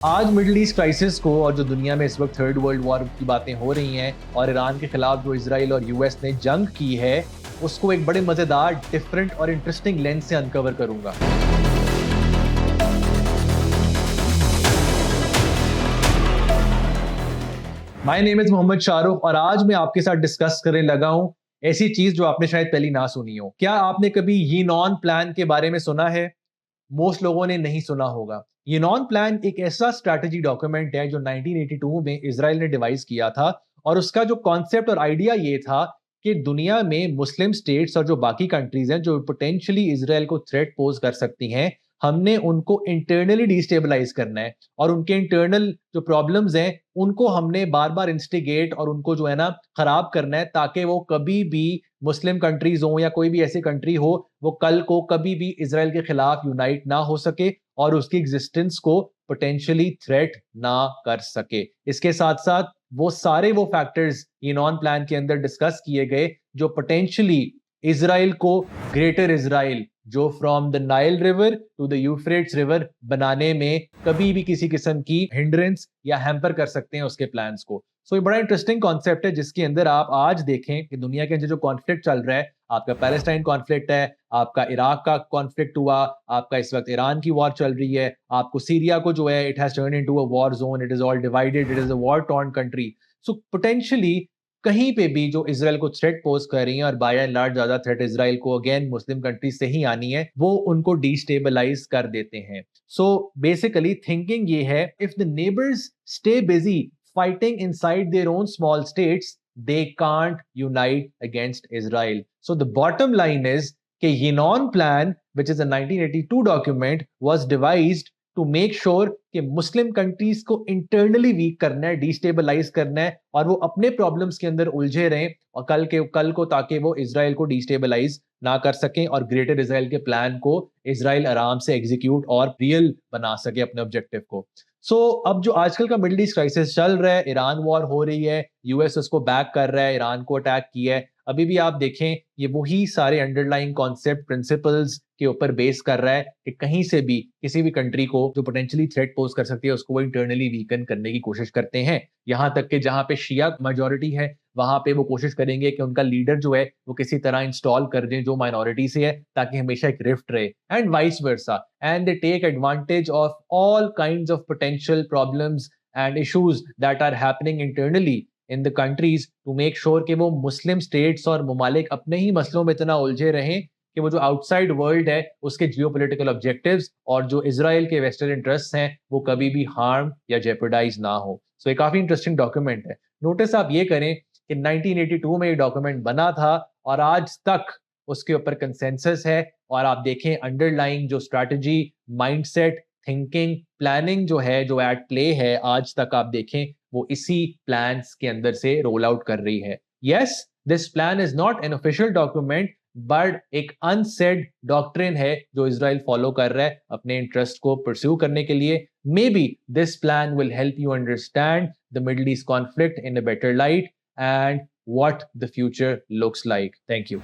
आज middle east crisis को और जो दुनिया में इस वक्त थर्ड वर्ल्ड वॉर की बातें हो रही हैं और ईरान के खिलाफ जो इसराइल और यूएस ने जंग की है, उसको एक बड़े मजेदार, डिफरेंट और इंटरेस्टिंग लेंस से अनकवर करूंगा। My name is Mohammad Shahrukh और आज मैं आपके साथ डिस्कस करने लगा हूं ऐसी चीज जो आपने शायद पहले ना सुनी हो। क्या आपने कभी यीनॉन प्लान के बारे में सुना है? मोस्ट लोगों ने नहीं सुना होगा। यीनॉन प्लान एक ऐसा स्ट्रैटेजी डॉक्यूमेंट है जो 1982 में इसराइल ने डिवाइस किया था और उसका जो कॉन्सेप्ट और आइडिया ये था कि दुनिया में मुस्लिम स्टेट्स और जो बाकी कंट्रीज हैं जो पोटेंशियली इसराइल को थ्रेट पोज कर सकती हैं, हमने उनको इंटरनली डिस्टेबलाइज करना है और उनके इंटरनल जो प्रॉब्लम्स हैं उनको हमने बार बार इंस्टिगेट और उनको जो है ना खराब करना है, ताकि वो कभी भी मुस्लिम कंट्रीज हो या कोई भी ऐसी कंट्री हो, वो कल को कभी भी इसराइल के खिलाफ यूनाइट ना हो सके और उसकी एग्जिस्टेंस को पोटेंशियली थ्रेट ना कर सके। इसके साथ साथ वो फैक्टर्स यूनॉन प्लान के अंदर डिस्कस किए गए जो पोटेंशियली इसराइल को ग्रेटर इसराइल, जो from the Nile river to the Euphrates river बनाने में कभी भी किसी किस्म की हिंड्रेंस या हैम्पर कर सकते हैं उसके प्लान्स को। सो ये बड़ा इंटरेस्टिंग कॉन्सेप्ट है जिसके अंदर आप आज देखें कि दुनिया के अंदर जो कॉन्फ्लिक्ट चल रहा है, आपका पैलेस्टाइन कॉन्फ्लिक्ट है, आपका इराक का कॉन्फ्लिक्ट हुआ, आपका इस वक्त ईरान की वॉर चल रही है, आपको सीरिया को जो है it has turn into a war zone, it is all divided, it is a war torn country. So potentially कहीं पे भी जो इसराइल को थ्रेट पोज कर रही है और बाय एंड लार्ज ज्यादा थ्रेट इसराइल को अगेन मुस्लिम कंट्रीज से ही आनी है, वो उनको डिस्टेबलाइज कर देते हैं। सो बेसिकली थिंकिंग ये है, if the neighbours stay busy fighting inside their own small states, they can't unite against Israel. So the bottom line is कि Yinon plan, which is a 1982 document, was devised to make sure कि Muslim countries को internally week करना है, destabilise करना है और वो अपने प्रॉब्लम्स के अंदर उलझे रहें और कल को ताकि वो इसराइल को डिस्टेबलाइज ना कर सकें और ग्रेटर इसराइल के प्लान को इसराइल आराम से एग्जीक्यूट और रियल बना सके अपने ऑब्जेक्टिव को। अब जो आजकल का मिडिल ईस्ट क्राइसिस चल रहा है, ईरान वॉर हो रही है, यूएस उसको बैक कर रहा है, ईरान को अटैक किया है, अभी भी आप देखें ये वही सारे अंडरलाइंग कॉन्सेप्ट प्रिंसिपल्स के ऊपर बेस कर रहा है कि कहीं से भी किसी भी कंट्री को जो पोटेंशियली थ्रेट पोज कर सकती है उसको वो इंटरनली वीकन करने की कोशिश करते हैं। यहां तक कि जहां पे शिया मेजोरिटी है वहां पे वो कोशिश करेंगे कि उनका लीडर जो है वो किसी तरह इंस्टॉल कर दें जो माइनॉरिटी से है, ताकि हमेशा एक रिफ्ट रहे, and vice versa. And they take advantage of all kinds of potential problems and issues that are happening internally in the countries to make sure कि वो मुस्लिम स्टेट्स और ममालिक अपने ही मसलों में इतना उलझे रहें कि वो जो आउटसाइड वर्ल्ड है उसके जियोपॉलिटिकल ऑब्जेक्टिव्स और जो इसराइल के वेस्टर्न इंटरेस्ट हैं वो कभी भी हार्म या जेपरडाइज ना हो। सो ये काफी इंटरेस्टिंग डॉक्यूमेंट है। नोटिस आप ये करें कि 1982 में ये डॉक्यूमेंट बना था और आज तक उसके ऊपर कंसेंसस है। और आप देखें अंडरलाइंग जो स्ट्रैटेजी, माइंडसेट, थिंकिंग, प्लानिंग जो है, जो एट प्ले है आज तक, आप देखें वो इसी प्लान्स के अंदर से रोल आउट कर रही है। Yes, this plan is not an official document but एक अनसेड डॉक्ट्रिन है जो इसराइल फॉलो कर रहा है अपने इंटरेस्ट को परस्यू करने के लिए। May be this plan will help you understand the middle east conflict in a better light and what the future looks like. Thank you.